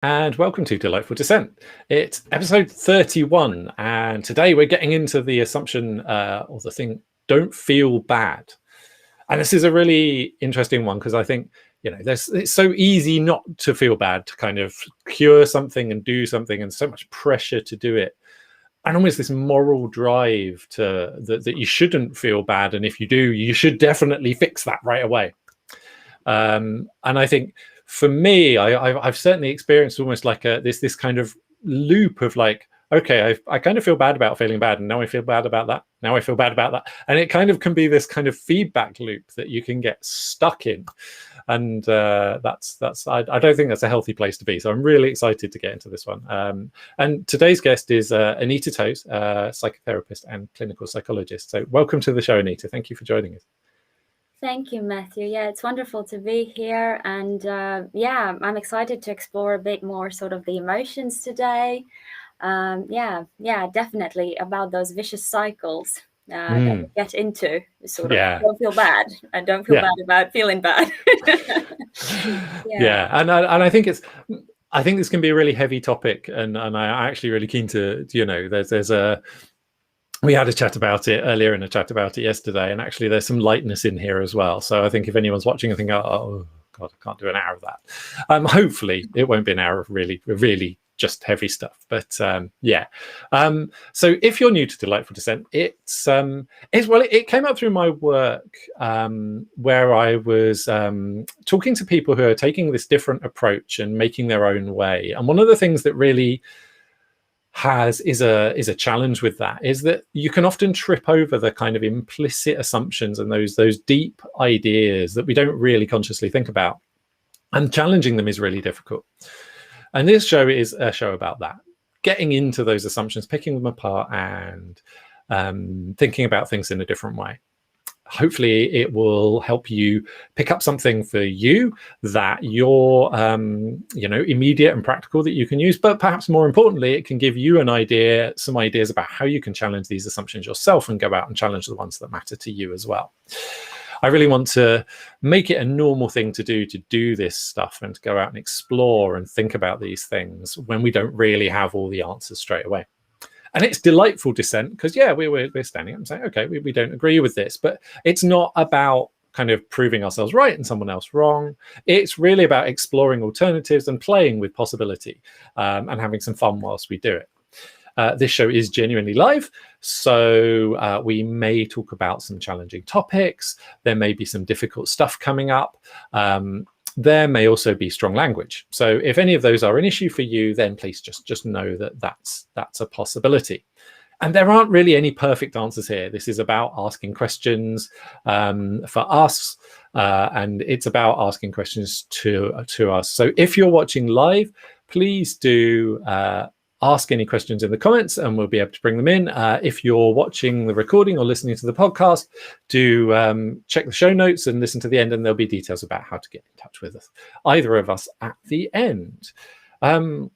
And welcome to Delightful Dissent. It's episode 31, and today we're getting into the assumption or the thing, don't feel bad. And this is a really interesting one because I think, it's so easy not to feel bad, to kind of cure something and do something, and so much pressure to do it. And almost this moral drive that you shouldn't feel bad. And if you do, you should definitely fix that right away. And I think for me, I've certainly experienced almost like this kind of loop of like, okay, I kind of feel bad about feeling bad, and now I feel bad about that. Now I feel bad about that, and it kind of can be this kind of feedback loop that you can get stuck in, and that's I don't think that's a healthy place to be. So I'm really excited to get into this one. And today's guest is Anita Toze, psychotherapist and clinical psychologist. So welcome to the show, Anita. Thank you for joining us. Thank you, Matthew. Yeah, it's wonderful to be here. And I'm excited to explore a bit more sort of the emotions today. Definitely about those vicious cycles that we get into. Sort of don't feel bad and don't feel bad about feeling bad. And I think this can be a really heavy topic, and I'm actually really keen to, we had a chat about it earlier and a chat about it yesterday, and actually there's some lightness in here as well. So I think if anyone's watching and thinking, oh God, I can't do an hour of that. Hopefully it won't be an hour of really just heavy stuff. But so if you're new to Delightful Dissent, it came up through my work where I was talking to people who are taking this different approach and making their own way. And one of the things that really is a challenge with that is that you can often trip over the kind of implicit assumptions and those deep ideas that we don't really consciously think about, and challenging them is really difficult. And this show is a show about that, getting into those assumptions, picking them apart, and thinking about things in a different way. Hopefully it will help you pick up something for you that you're immediate and practical that you can use, but perhaps more importantly, it can give you some ideas about how you can challenge these assumptions yourself and go out and challenge the ones that matter to you as well. I really want to make it a normal thing to do this stuff and to go out and explore and think about these things when we don't really have all the answers straight away. And it's delightful dissent because, we're standing up and saying, okay, we don't agree with this, but it's not about kind of proving ourselves right and someone else wrong. It's really about exploring alternatives and playing with possibility and having some fun whilst we do it. This show is genuinely live, so we may talk about some challenging topics. There may be some difficult stuff coming up. There may also be strong language. So if any of those are an issue for you, then please just know that's a possibility. And there aren't really any perfect answers here. This is about asking questions for us, and it's about asking questions to us. So if you're watching live, please do ask any questions in the comments and we'll be able to bring them in. If you're watching the recording or listening to the podcast, do check the show notes and listen to the end, and there'll be details about how to get in touch with us, either of us, at the end. Thank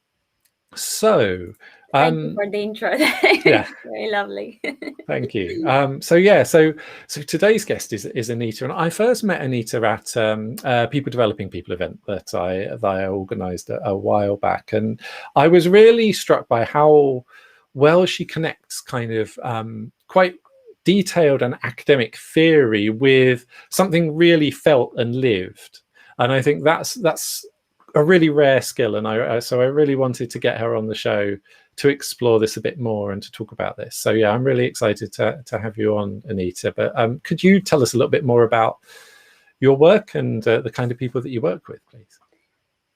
you for the intro. Very lovely. Thank you. So today's guest is Anita, and I first met Anita at a People Developing People event that I organised a while back, and I was really struck by how well she connects kind of quite detailed and academic theory with something really felt and lived. And I think that's a really rare skill, and so I really wanted to get her on the show to explore this a bit more and to talk about this. So I'm really excited to have you on, Anita. But could you tell us a little bit more about your work and the kind of people that you work with, please?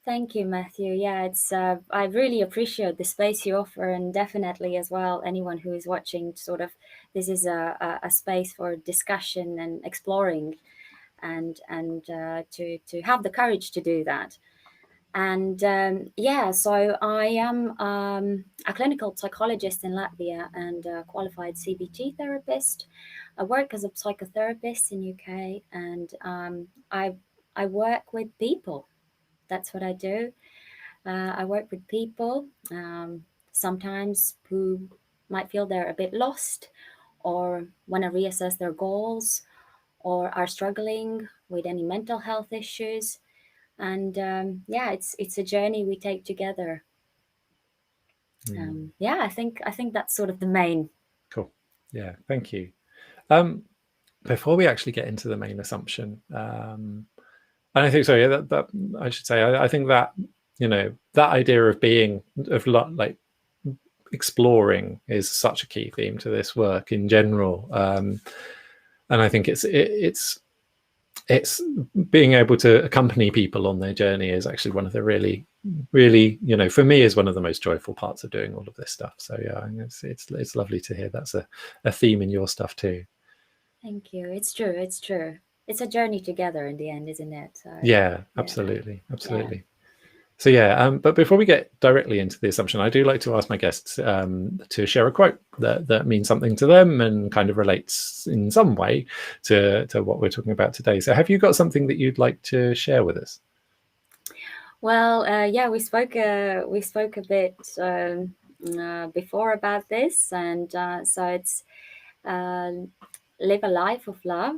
Thank you, Matthew. Yeah, it's I really appreciate the space you offer, and definitely as well anyone who is watching. Sort of, this is a space for discussion and exploring, and to have the courage to do that. And so I am a clinical psychologist in Latvia and a qualified CBT therapist. I work as a psychotherapist in UK, and I work with people. That's what I do. I work with people, sometimes who might feel they're a bit lost or want to reassess their goals or are struggling with any mental health issues. And yeah, it's a journey we take together. Yeah, I think that's sort of the main. Cool. Yeah, thank you. Before we actually get into the main assumption, and I think so. Yeah, that I should say. I think that that idea of being like exploring is such a key theme to this work in general, and I think it's being able to accompany people on their journey is actually one of the really for me is one of the most joyful parts of doing all of this stuff. So yeah, it's lovely to hear that's a theme in your stuff too. Thank you. It's true. It's true. It's a journey together in the end, isn't it? So, Yeah, absolutely. So yeah, but before we get directly into the assumption, I do like to ask my guests to share a quote that means something to them and kind of relates in some way to what we're talking about today. So have you got something that you'd like to share with us? Well, yeah, we spoke a bit before about this, and so it's live a life of love.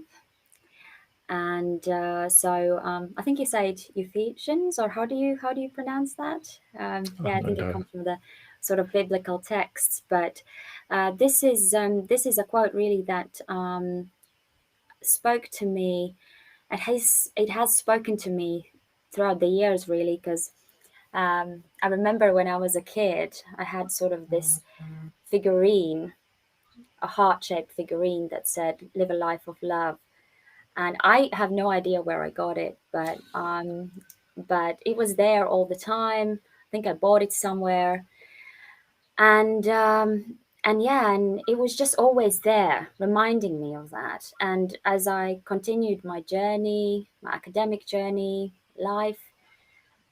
And so I think you said Ephesians, or how do you pronounce that? Yeah, I think it comes from the sort of biblical texts. But this is a quote really that spoke to me. It has spoken to me throughout the years, really, because I remember when I was a kid, I had sort of this figurine, a heart-shaped figurine that said "Live a life of love." And I have no idea where I got it, but it was there all the time. I think I bought it somewhere, and yeah, and it was just always there, reminding me of that. And as I continued my journey, my academic journey, life,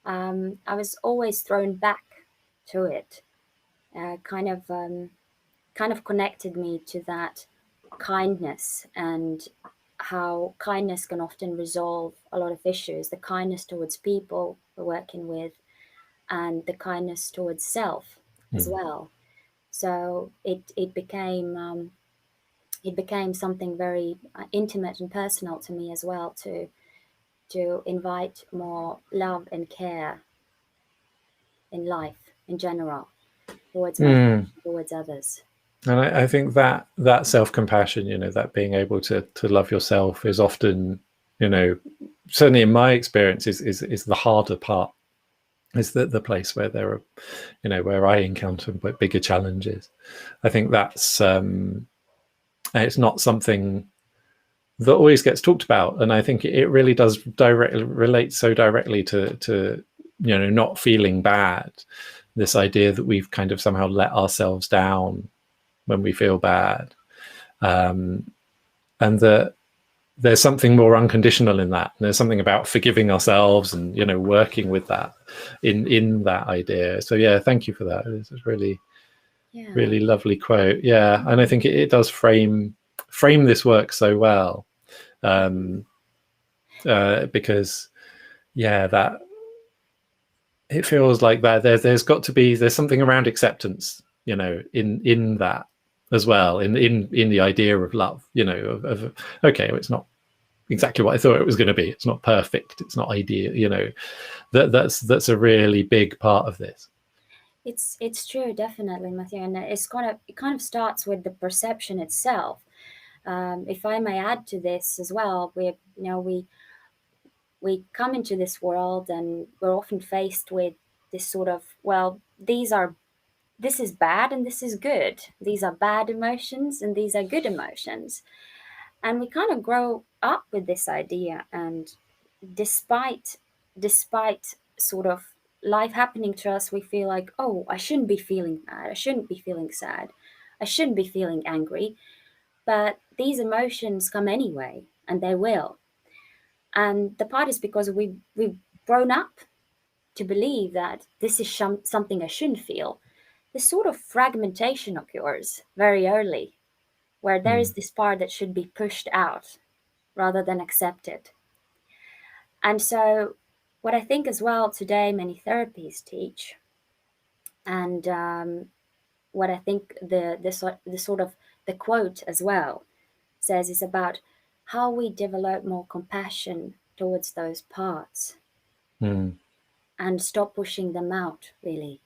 I was always thrown back to it. Kind of connected me to that kindness, and how kindness can often resolve a lot of issues, the kindness towards people we're working with, and the kindness towards self as well. So it became something very intimate and personal to me as well, to invite more love and care in life in general, towards myself, towards others. And I think that self-compassion, that being able to love yourself is often, certainly in my experience, is the harder part. Is the place where there are, where I encounter bigger challenges. I think that's it's not something that always gets talked about, and I think it really does relate so directly to not feeling bad. This idea that we've kind of somehow let ourselves down when we feel bad, and that there's something more unconditional in that. And there's something about forgiving ourselves and working with that in that idea. So yeah, thank you for that. It's a really really lovely quote. Yeah, and I think it does frame this work so well, because that it feels like that there's got to be something around acceptance, in that as well, in the idea of love, of okay, it's not exactly what I thought it was going to be. It's not perfect. It's not ideal. That's a really big part of this. It's true, definitely, Matthew, and it kind of starts with the perception itself. If I may add to this as well, we come into this world and we're often faced with this sort of, well, this is bad and this is good. These are bad emotions and these are good emotions. And we kind of grow up with this idea, and despite sort of life happening to us, we feel like, oh, I shouldn't be feeling bad, I shouldn't be feeling sad, I shouldn't be feeling angry. But these emotions come anyway, and they will. And the part is because we've grown up to believe that this is something I shouldn't feel. This sort of fragmentation occurs very early, where there is this part that should be pushed out rather than accepted. And so, what I think as well today many therapies teach, and what I think the sort of the quote as well says, is about how we develop more compassion towards those parts. and stop pushing them out, really,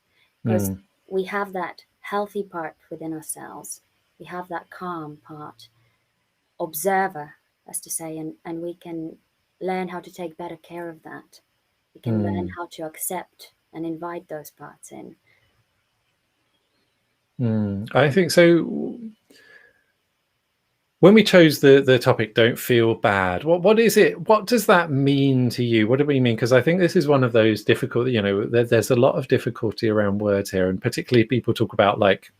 because we have that healthy part within ourselves. We have that calm part, observer, as to say, and we can learn how to take better care of that. We can learn how to accept and invite those parts in. I think so. When we chose the topic, don't feel bad, what is it? What does that mean to you? What do we mean? Because I think this is one of those difficult, there's a lot of difficulty around words here, and particularly people talk about, like,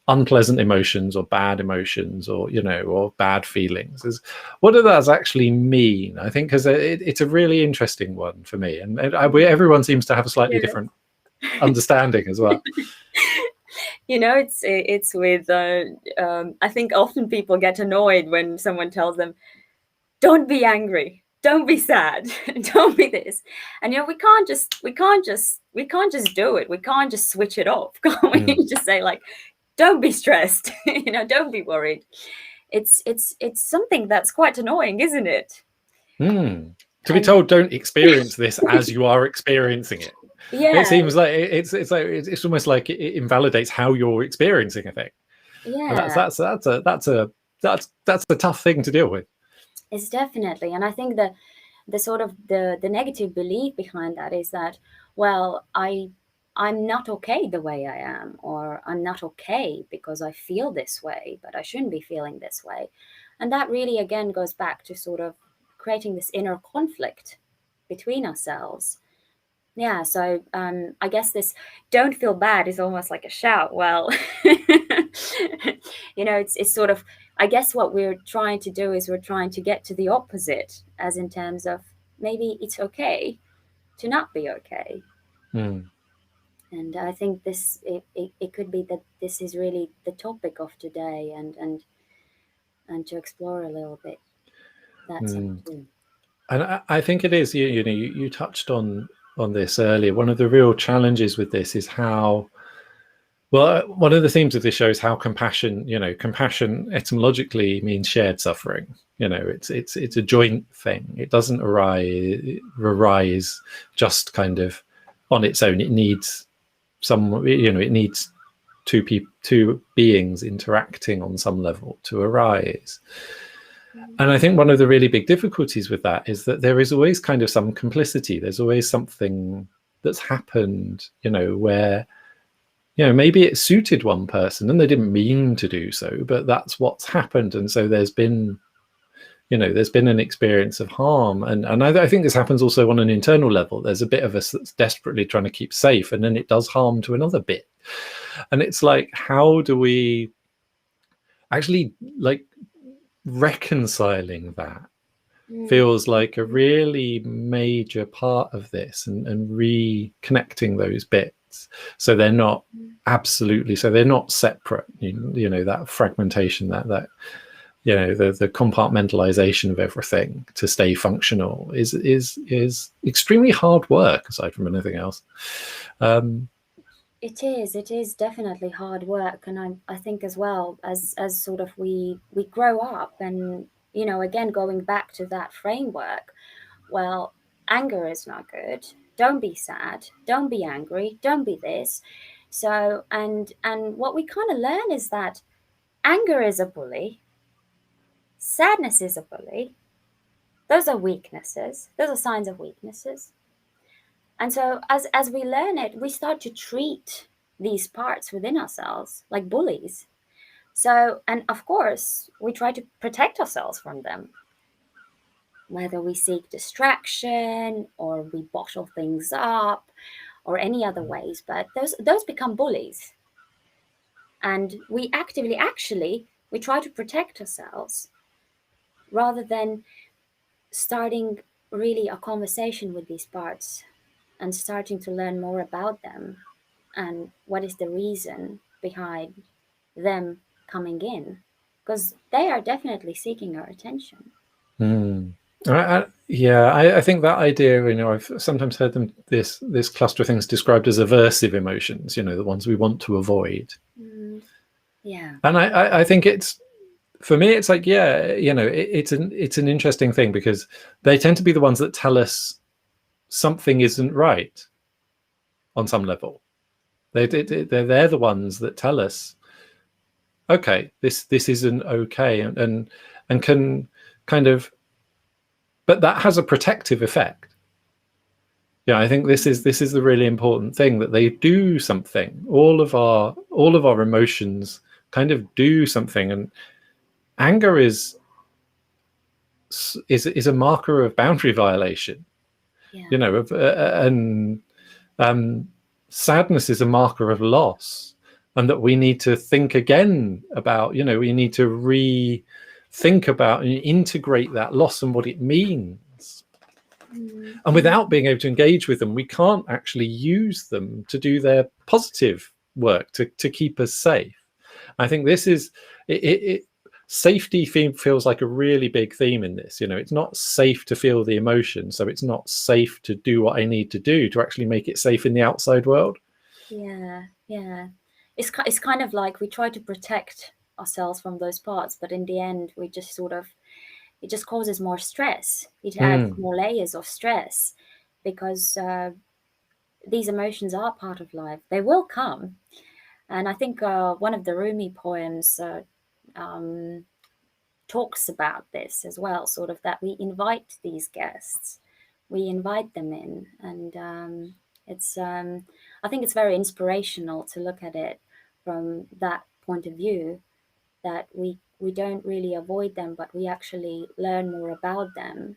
unpleasant emotions or bad emotions, or or bad feelings. What do those actually mean? I think because it's a really interesting one for me, and everyone seems to have a slightly different understanding as well. It's with I think often people get annoyed when someone tells them, don't be angry, don't be sad, don't be this. And we can't just do it. We can't just switch it off. Can't we just say, like, don't be stressed, don't be worried. It's something that's quite annoying, isn't it? To be told, don't experience this as you are experiencing it. It seems like it's almost like it invalidates how you're experiencing a thing. And that's a tough thing to deal with. It's definitely, and I think the sort of the negative belief behind that is that, well, I'm not okay the way I am, or I'm not okay because I feel this way, but I shouldn't be feeling this way. And that really, again, goes back to sort of creating this inner conflict between ourselves. Yeah, so I guess this don't feel bad is almost like a shout. Well, it's sort of, I guess what we're trying to do is we're trying to get to the opposite, as in terms of maybe it's okay to not be okay. And I think it could be that this is really the topic of today, and to explore a little bit that side too. And I think it is, you touched on this earlier. One of the real challenges with this is how, well, one of the themes of this show is how compassion etymologically means shared suffering. It's a joint thing. It doesn't arise just kind of on its own. It needs it needs two beings interacting on some level to arise. And I think one of the really big difficulties with that is that there is always kind of some complicity. There's always something that's happened, where, maybe it suited one person and they didn't mean to do so, but that's what's happened. And so there's been an experience of harm. And I think this happens also on an internal level. There's a bit of us that's desperately trying to keep safe, and then it does harm to another bit. And it's like, how do we actually, like, reconciling that feels like a really major part of this, and reconnecting those bits so they're not they're not separate. That fragmentation, that the compartmentalization of everything to stay functional is extremely hard work, aside from anything else. It is definitely hard work. And I think as well, as sort of we grow up, and, again, going back to that framework, well, anger is not good. Don't be sad. Don't be angry. Don't be this. So, and what we kind of learn is that anger is a bully. Sadness is a bully. Those are weaknesses. Those are signs of weaknesses. And so as we learn it, we start to treat these parts within ourselves like bullies. So, and of course, we try to protect ourselves from them, whether we seek distraction or we bottle things up or any other ways, but those become bullies. And we we try to protect ourselves rather than starting really a conversation with these parts and starting to learn more about them and what is the reason behind them coming in, because they are definitely seeking our attention. I think that idea, I've sometimes heard this cluster of things described as aversive emotions, the ones we want to avoid. Yeah. And I think for me, it's like, it's an interesting thing, because they tend to be the ones that tell us something isn't right on some level. They're the ones that tell us, okay, this isn't okay, and can kind of, but that has a protective effect. Yeah, I think this is the really important thing, that they do something. All of our emotions kind of do something, and anger is a marker of boundary violation. Yeah. You know, and sadness is a marker of loss, and that we need to think again about, you know, we need to rethink about and integrate that loss and what it means. And without being able to engage with them, we can't actually use them to do their positive work to keep us safe. I think this is safety feels like a really big theme in this. You know, it's not safe to feel the emotion, so it's not safe to do what I need to do to actually make it safe in the outside world. Yeah. It's kind of like we try to protect ourselves from those parts, but in the end, we just sort of, it just causes more stress. It adds more layers of stress, because these emotions are part of life. They will come. And I think one of the Rumi poems talks about this as well, sort of that we invite these guests, we invite them in. And it's, I think it's very inspirational to look at it from that point of view, that we don't really avoid them, but we actually learn more about them.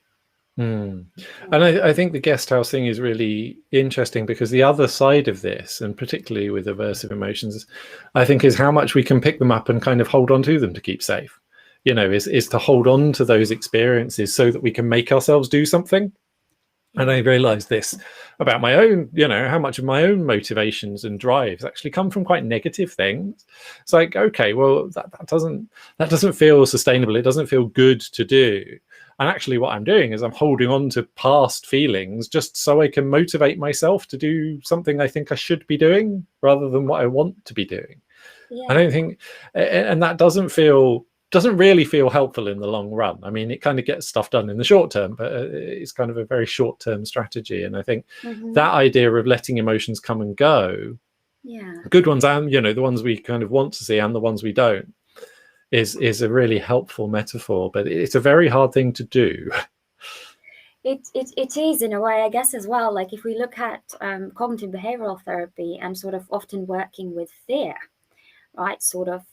And I think the guest house thing is really interesting, because the other side of this, and particularly with aversive emotions, I think, is how much we can pick them up and kind of hold on to them to keep safe. You know, is to hold on to those experiences so that we can make ourselves do something. And I realized this about my own, you know, how much of my own motivations and drives actually come from quite negative things. It's like, okay, well, that doesn't feel sustainable. It doesn't feel good to do. And actually what I'm doing is I'm holding on to past feelings just so I can motivate myself to do something I think I should be doing rather than what I want to be doing. Yeah. I don't think, and that doesn't really feel helpful in the long run. I mean, it kind of gets stuff done in the short term, but it's kind of a very short term strategy. And I think that idea of letting emotions come and go, good ones and, you know, the ones we kind of want to see and the ones we don't, is a really helpful metaphor, but it's a very hard thing to do. It is, in a way, I guess, as well. Like if we look at cognitive behavioral therapy and sort of often working with fear, right? Sort of,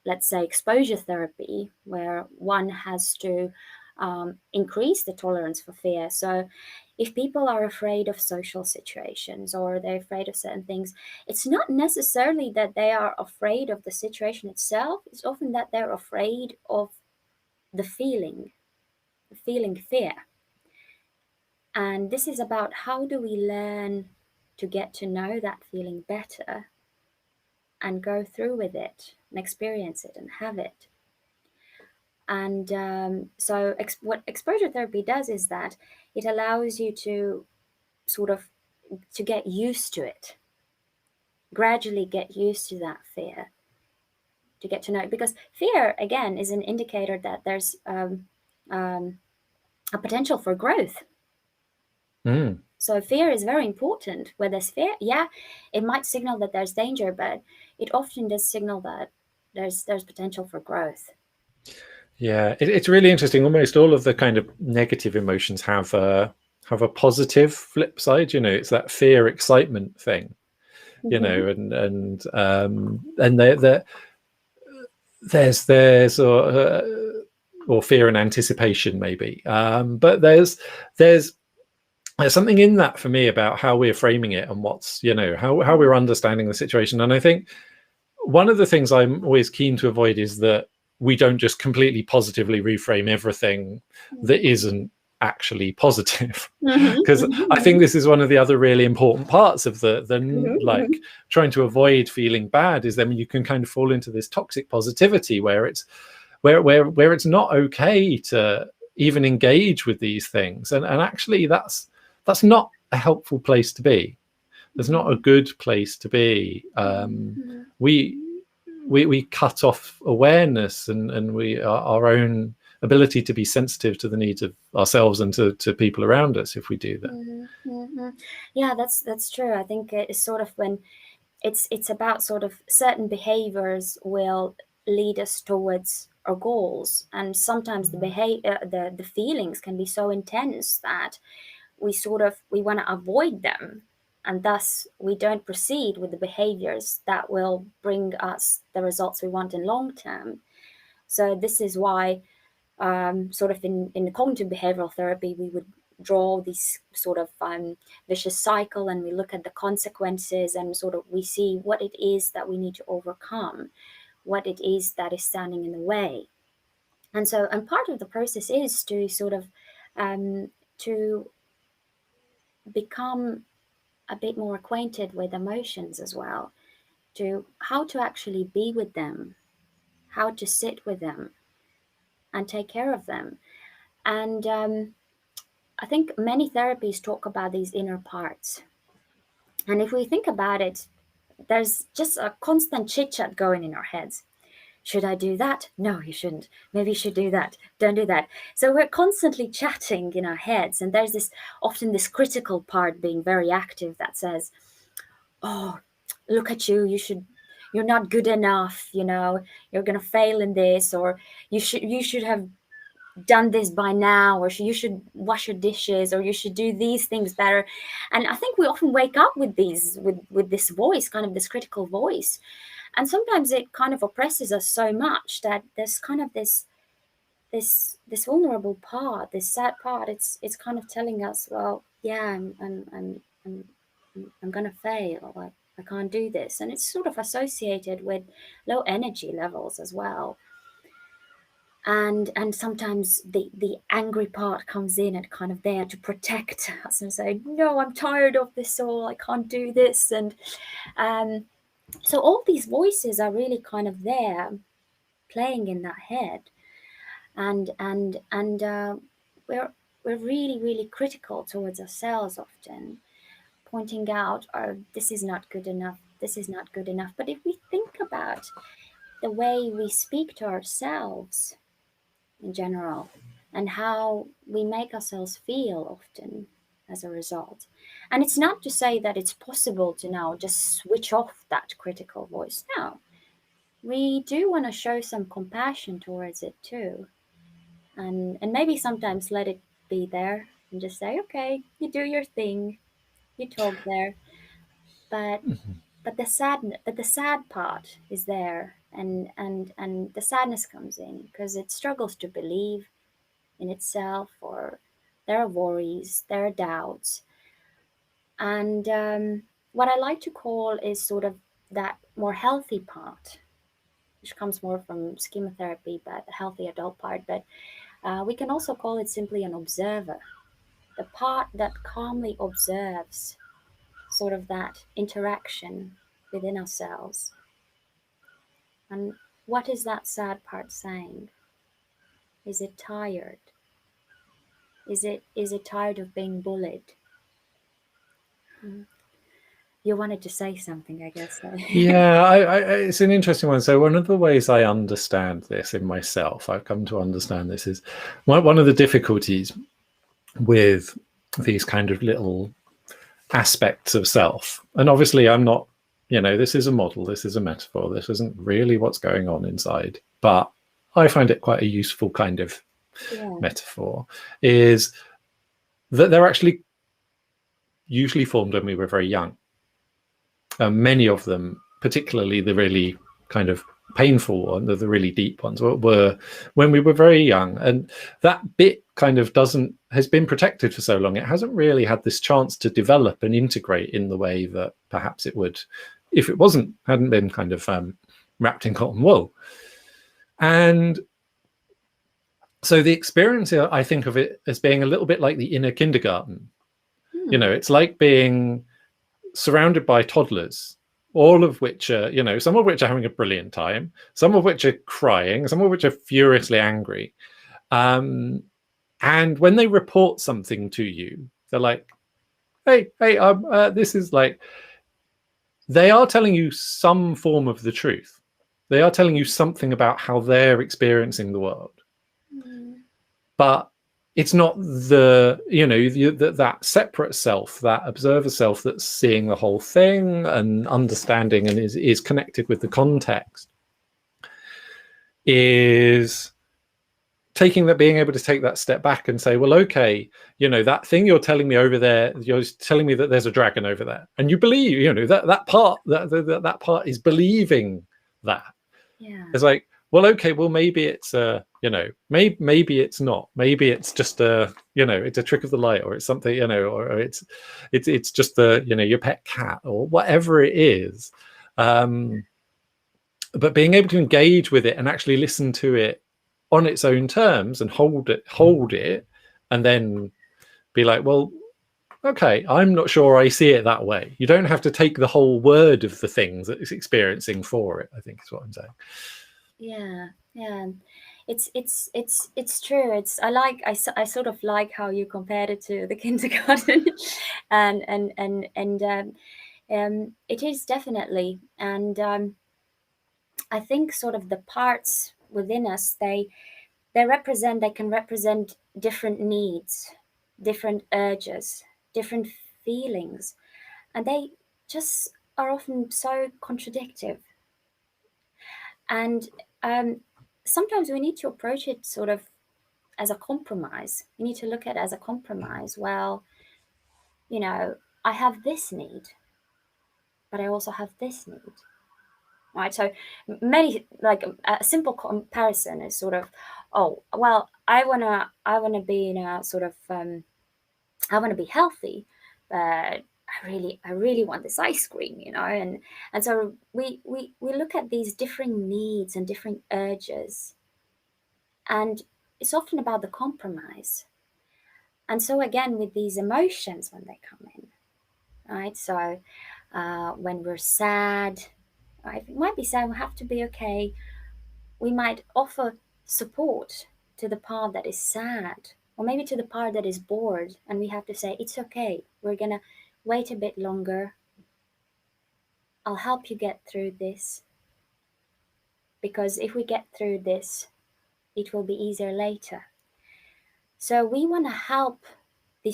let's say, exposure therapy, where one has to increase the tolerance for fear. So if people are afraid of social situations or they're afraid of certain things, it's not necessarily that they are afraid of the situation itself. It's often that they're afraid of the feeling fear. And this is about how do we learn to get to know that feeling better and go through with it and experience it and have it. And so what exposure therapy does is that it allows you to sort of to get used to it, gradually get used to that fear, to get to know it. Because fear, again, is an indicator that there's a potential for growth. So fear is very important. Where there's fear, yeah, it might signal that there's danger, but it often does signal that there's potential for growth. Yeah, it's really interesting. Almost all of the kind of negative emotions have a positive flip side. You know, it's that fear excitement thing. You know, and there's or fear and anticipation maybe. But there's something in that for me about how we're framing it and what's, you know, how we're understanding the situation. And I think one of the things I'm always keen to avoid is that we don't just completely positively reframe everything that isn't actually positive, because I think this is one of the other really important parts of the like trying to avoid feeling bad, is then you can kind of fall into this toxic positivity where it's where it's not okay to even engage with these things, and actually that's not a helpful place to be. There's not a good place to be. We cut off awareness and we our own ability to be sensitive to the needs of ourselves and to people around us if we do that. Mm-hmm. Yeah, that's true. I think it's sort of when it's about sort of certain behaviors will lead us towards our goals, and sometimes the feelings can be so intense that we want to avoid them, and thus we don't proceed with the behaviors that will bring us the results we want in long term. So this is why sort of in cognitive behavioral therapy we would draw this sort of vicious cycle, and we look at the consequences, and sort of we see what it is that we need to overcome, what it is that is standing in the way. And so, and part of the process is to sort of to become a bit more acquainted with emotions as well, to how to actually be with them, how to sit with them and take care of them. And I think many therapies talk about these inner parts. And if we think about it, there's just a constant chit chat going in our heads. Should I do that? No, you shouldn't. Maybe you should do that. Don't do that. So we're constantly chatting in our heads. And there's this often this critical part being very active that says, oh, look at you. You're not good enough. You know, you're going to fail in this, or you should have done this by now, or you should wash your dishes, or you should do these things better. And I think we often wake up with this voice, kind of this critical voice, and sometimes it kind of oppresses us so much that there's kind of this vulnerable part, this sad part. It's kind of telling us, well, yeah, I'm gonna fail, like I can't do this. And it's sort of associated with low energy levels as well. And sometimes the angry part comes in and kind of there to protect us and say, no, I'm tired of this, or I can't do this. And so all these voices are really kind of there playing in that head. And we're really, really critical towards ourselves often, pointing out, oh, this is not good enough, this is not good enough. But if we think about the way we speak to ourselves in general, and how we make ourselves feel often as a result. And it's not to say that it's possible to now just switch off that critical voice. No, we do want to show some compassion towards it too. And maybe sometimes let it be there and just say, okay, you do your thing, you talk there, but the sad part is there, and the sadness comes in because it struggles to believe in itself, or there are worries, there are doubts. And what I like to call is sort of that more healthy part, which comes more from schemotherapy, but the healthy adult part. But we can also call it simply an observer, the part that calmly observes sort of that interaction within ourselves. And what is that sad part saying? Is it tired? Is it tired of being bullied? You wanted to say something, I guess. Yeah, it's an interesting one. So one of the ways I understand this in myself, I've come to understand this, is one of the difficulties with these kind of little aspects of self. And obviously I'm not, this is a model, this is a metaphor, this isn't really what's going on inside, but I find it quite a useful kind of metaphor, is that they're actually usually formed when we were very young. Many of them, particularly the really kind of painful ones, the really deep ones, were when we were very young. And that bit kind of has been protected for so long. It hasn't really had this chance to develop and integrate in the way that perhaps it would if it hadn't been kind of wrapped in cotton wool. And so the experience, I think of it as being a little bit like the inner kindergarten. It's like being surrounded by toddlers, all of which are, some of which are having a brilliant time, some of which are crying, some of which are furiously angry. And when they report something to you, they're like, hey, this is like, they are telling you some form of the truth. They are telling you something about how they're experiencing the world. but it's not the, that separate self, that observer self that's seeing the whole thing and understanding and is connected with the context, is being able to take that step back and say, well, okay, that thing you're telling me over there, you're telling me that there's a dragon over there, and you believe, that part is believing that. Yeah. It's like, well, okay, well, maybe it's maybe it's not, maybe it's just it's a trick of the light, or it's something, or it's just your pet cat or whatever it is. But being able to engage with it and actually listen to it on its own terms and hold it, and then be like, well, okay, I'm not sure I see it that way. You don't have to take the whole word of the things that it's experiencing for it, I think is what I'm saying. Yeah, it's true. I sort of like how you compared it to the kindergarten, and it is definitely, and I think sort of the parts within us, they can represent different needs, different urges, different feelings, and they just are often so contradictory. And sometimes we need to approach it sort of as a compromise. We need to look at it as a compromise. Well, I have this need, but I also have this need. Right, so many, like a simple comparison is sort of, oh well, I wanna be in a sort of I want to be healthy, but I really want this ice cream, and so we look at these differing needs and different urges, and it's often about the compromise. And so again, with these emotions when they come in, right? So when we're sad, right, we might be sad, we have to be okay. We might offer support to the part that is sad, or maybe to the part that is bored, and we have to say, it's okay, we're gonna wait a bit longer. I'll help you get through this, because if we get through this, it will be easier later. So we want to help the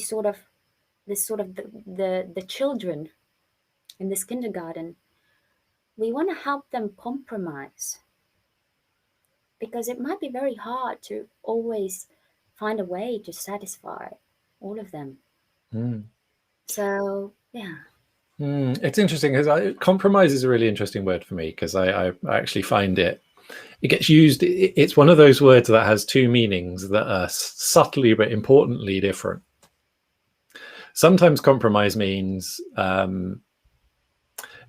children in this kindergarten. We want to help them compromise, because it might be very hard to always find a way to satisfy all of them. So yeah. It's interesting, because compromise is a really interesting word for me, because I actually find it gets used. It's one of those words that has two meanings that are subtly but importantly different. Sometimes compromise means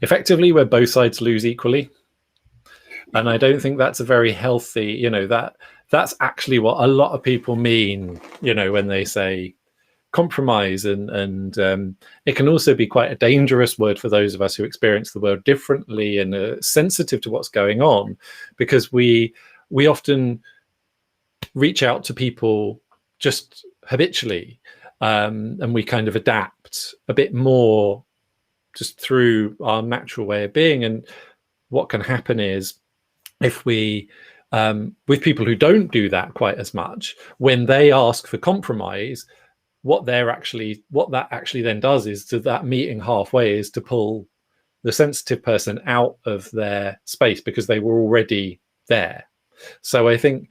effectively where both sides lose equally. And I don't think that's a very healthy, that's actually what a lot of people mean, when they say compromise. And it can also be quite a dangerous word for those of us who experience the world differently and are sensitive to what's going on, because we often reach out to people just habitually, and we kind of adapt a bit more just through our natural way of being. And what can happen is, if we with people who don't do that quite as much, when they ask for compromise, what that actually then does is, to that meeting halfway, is to pull the sensitive person out of their space, because they were already there. So I think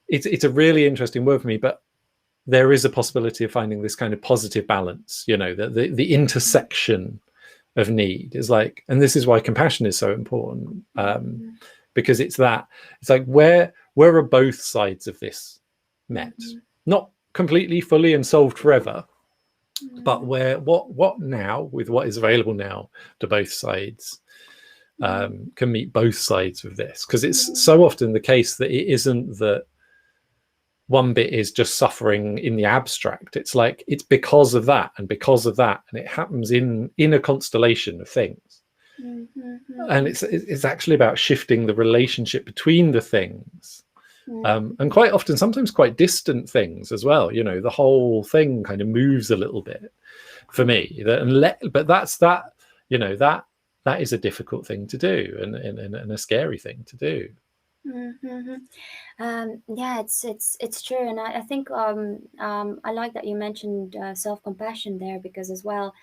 it's a really interesting word for me, but there is a possibility of finding this kind of positive balance, the intersection of need is like, and this is why compassion is so important, because it's like where are both sides of this met, not completely, fully, and solved forever, but what now, with what is available now, do both sides can meet both sides of this? Because it's so often the case that it isn't that one bit is just suffering in the abstract. It's like, it's because of that and because of that, and it happens in a constellation of things. And it's actually about shifting the relationship between the things, and quite often, sometimes quite distant things as well. The whole thing kind of moves a little bit for me. But that's that is a difficult thing to do, and a scary thing to do. Mm-hmm. Yeah, it's true, and I think I like that you mentioned self-compassion there, because as well,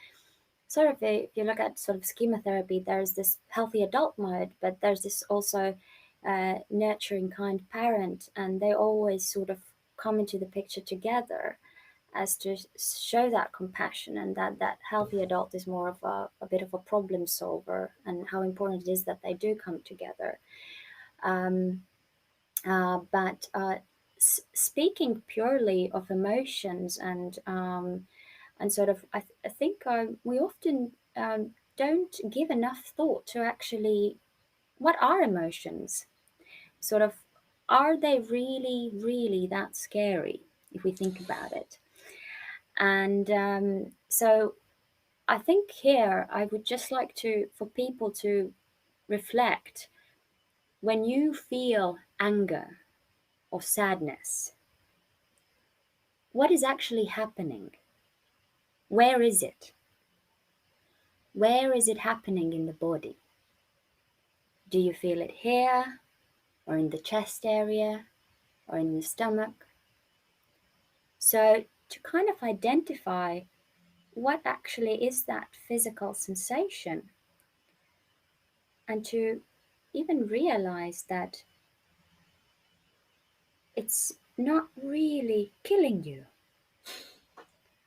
sort of if you look at sort of schema therapy, there's this healthy adult mode, but there's this also nurturing kind parent, and they always sort of come into the picture together as to show that compassion, and that healthy adult is more of a bit of a problem solver, and how important it is that they do come together. Um, but speaking purely of emotions and sort of, I think we often don't give enough thought to actually what are emotions. Sort of, are they really, really that scary if we think about it? And so I think here I would just like to for people to reflect when you feel anger or sadness. What is actually happening? Where is it? Where is it happening in the body? Do you feel it here, or in the chest area, or in the stomach? So to kind of identify what actually is that physical sensation, and to even realize that it's not really killing you,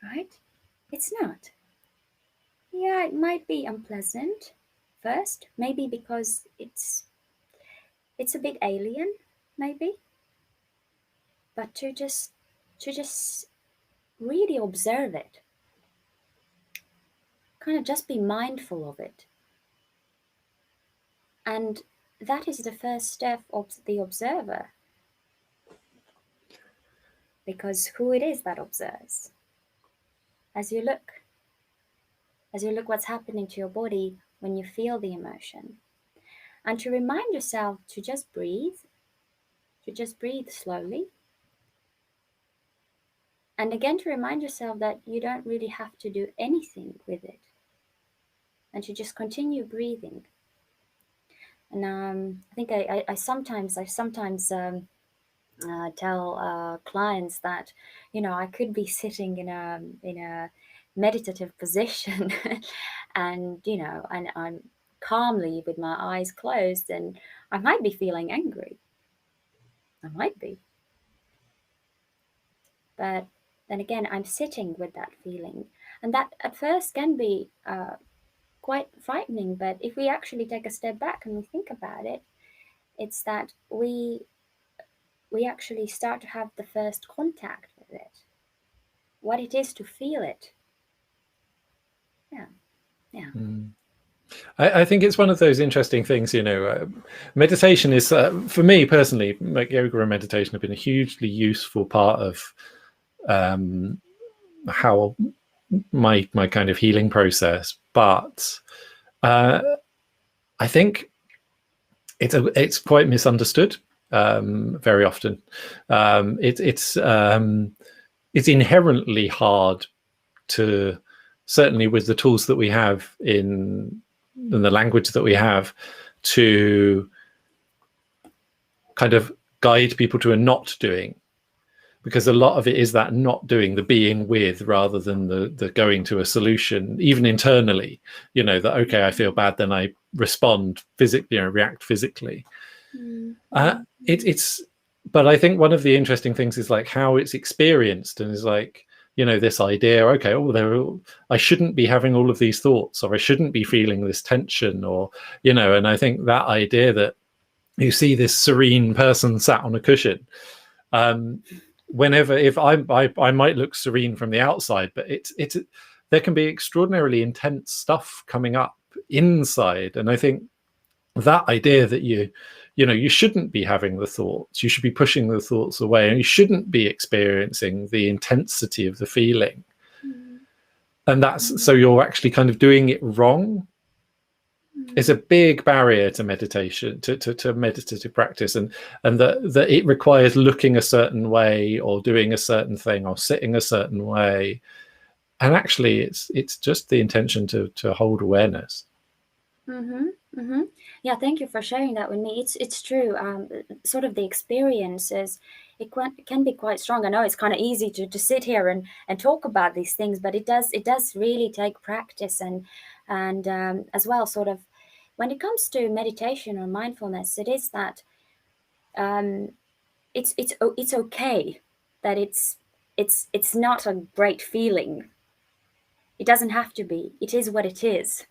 right? It's not. Yeah, it might be unpleasant first, maybe because it's a bit alien, maybe, but to just really observe it, kind of just be mindful of it. And that is the first step of the observer, because who it is that observes. As you look what's happening to your body when you feel the emotion, and to remind yourself to just breathe slowly. And again, to remind yourself that you don't really have to do anything with it, and to just continue breathing. And I think I sometimes tell clients that, I could be sitting in a meditative position, and and I'm calmly with my eyes closed, and I might be feeling angry. I might be, but then again, I'm sitting with that feeling, and that at first can be quite frightening. But if we actually take a step back and we think about it, it's that we actually start to have the first contact with it, what it is to feel it. Yeah. I think it's one of those interesting things, meditation is, for me personally, like yoga and meditation have been a hugely useful part of how my kind of healing process. But I think it's quite misunderstood very often. It's inherently hard to, certainly with the tools that we have in the language that we have, to kind of guide people to a not doing, because a lot of it is that not doing, the being with, rather than the going to a solution, even internally, that, okay, I feel bad, then I respond physically, react physically. It's but I think one of the interesting things is like how it's experienced, and is like, this idea, okay, I shouldn't be having all of these thoughts, or I shouldn't be feeling this tension, or and I think that idea that you see this serene person sat on a cushion, whenever, if I might look serene from the outside, but it's there can be extraordinarily intense stuff coming up inside. And I think that idea that you shouldn't be having the thoughts, you should be pushing the thoughts away, and you shouldn't be experiencing the intensity of the feeling. And that's, so you're actually kind of doing it wrong, is a big barrier to meditation, to meditative practice, and that it requires looking a certain way, or doing a certain thing, or sitting a certain way. And actually it's just the intention to hold awareness. Mm-hmm. Yeah, thank you for sharing that with me. It's true. Sort of the experiences, can be quite strong. I know it's kind of easy to sit here and talk about these things, but it does really take practice and as well, sort of when it comes to meditation or mindfulness, it is that um, it's okay that it's not a great feeling. It doesn't have to be. It is what it is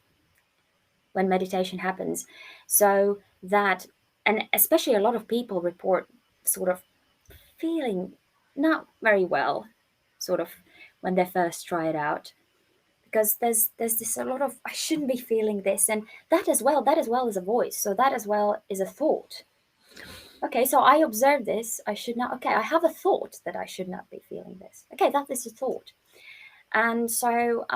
when meditation happens. So that, and especially a lot of people report sort of feeling not very well, sort of when they first try it out, because there's this a lot of, I shouldn't be feeling this, and that as well is a voice. So that as well is a thought. Okay, so I observe this. I should not. Okay, I have a thought that I should not be feeling this. Okay, that is a thought, and so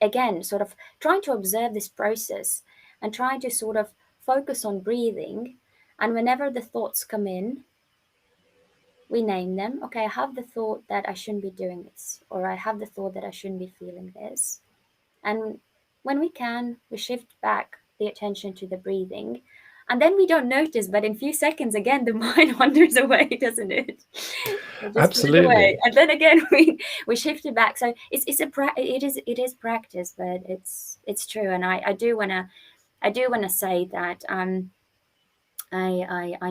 again, sort of trying to observe this process and trying to sort of focus on breathing. And whenever the thoughts come in, we name them. Okay, I have the thought that I shouldn't be doing this, or I have the thought that I shouldn't be feeling this. And when we can, we shift back the attention to the breathing. And then we don't notice, but in a few seconds, again, the mind wanders away, doesn't it? It just goes away. Absolutely. And then again, we shift it back. So it is practice, but it's true. And I do wanna say that I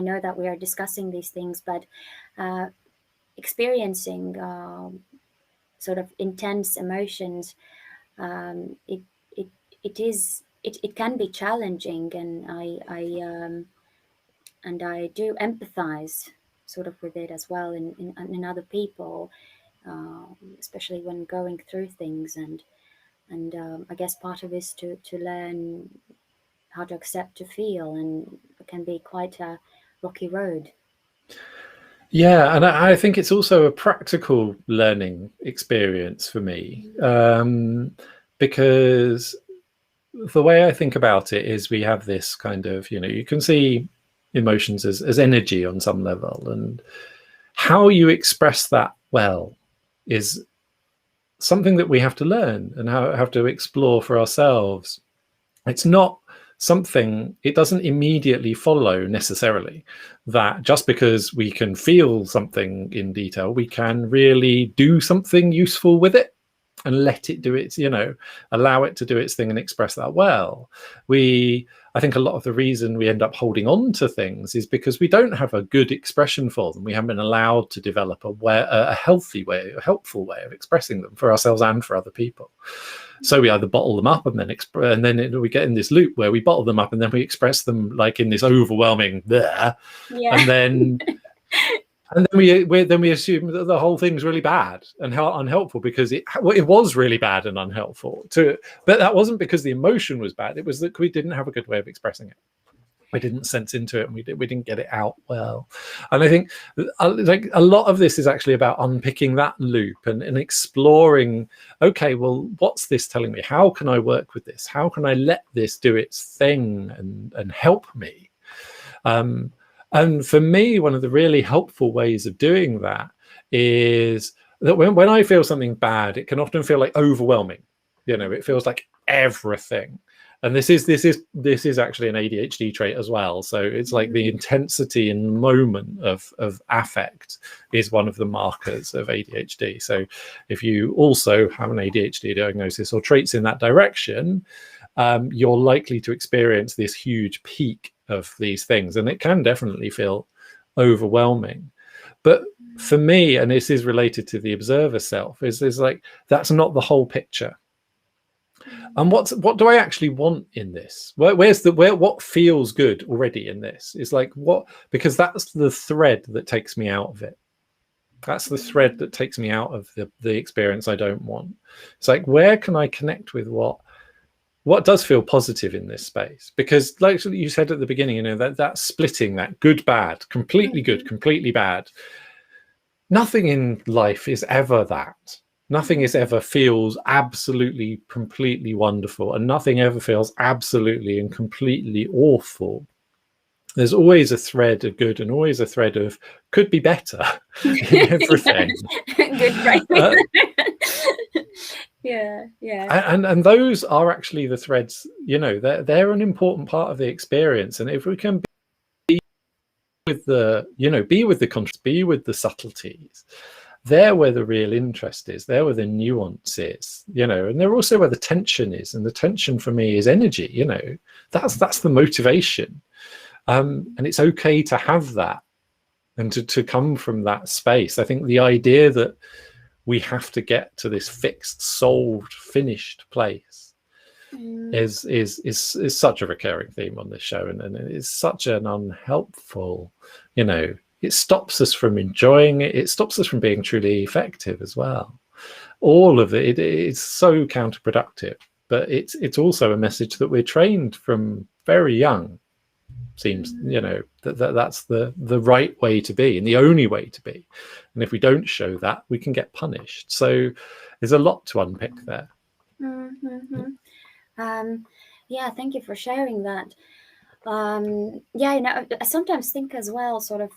know that we are discussing these things, but experiencing sort of intense emotions, it can be challenging, and I do empathize sort of with it as well in other people, especially when going through things, and I guess part of it is to learn how to accept to feel, and it can be quite a rocky road. Yeah, and I think it's also a practical learning experience for me, because the way I think about it is we have this kind of, you can see emotions as energy on some level, and how you express that well is something that we have to learn and have to explore for ourselves. It's not something, it doesn't immediately follow necessarily that just because we can feel something in detail, we can really do something useful with it and let it do its, allow it to do its thing and express that well. I think a lot of the reason we end up holding on to things is because we don't have a good expression for them. We haven't been allowed to develop a healthy way, a helpful way of expressing them for ourselves and for other people. So we either bottle them up and then we get in this loop where we bottle them up and then we express them like in this overwhelming there, Yeah. and then we assume that the whole thing's really bad and how unhelpful because it was really bad and unhelpful but that wasn't because the emotion was bad. It was that we didn't have a good way of expressing it. We didn't sense into it, and we didn't get it out well. And I think like a lot of this is actually about unpicking that loop and exploring, okay, well, what's this telling me? How can I work with this? How can I let this do its thing and help me? And for me, one of the really helpful ways of doing that is that when I feel something bad, it can often feel like overwhelming. It feels like everything. And this is actually an ADHD trait as well. So it's like the intensity and moment of affect is one of the markers of ADHD. So if you also have an ADHD diagnosis or traits in that direction, you're likely to experience this huge peak of these things, and it can definitely feel overwhelming. But for me, and this is related to the observer self, is like that's not the whole picture. And what do I actually want in this? What feels good already in this? Is like what, because that's the thread that takes me out of it. That's the thread that takes me out of the experience I don't want. It's like, where can I connect with what does feel positive in this space? Because like you said at the beginning, that splitting, that good, bad, completely good, completely bad. Nothing in life is ever that. Nothing is ever feels absolutely, completely wonderful, and nothing ever feels absolutely and completely awful. There's always a thread of good and always a thread of could be better in everything. Good, right? Yeah, yeah. And those are actually the threads, you know, they're an important part of the experience. And if we can be with the, you know, be with the contrast, be with the subtleties, they're where the real interest is, they're where the nuance is, you know, and they're also where the tension is. And the tension for me is energy, you know, that's the motivation. And it's okay to have that and to come from that space. I think the idea that we have to get to this fixed, solved, finished place is such a recurring theme on this show, and it's such an unhelpful, you know, it stops us from enjoying it. It stops us from being truly effective as well. All of it is so counterproductive, but it's also a message that we're trained from very young. Seems, you know, that's the right way to be and the only way to be. And if we don't show that, we can get punished. So there's a lot to unpick there. Yeah, thank you for sharing that. Yeah, you know, I sometimes think as well, sort of,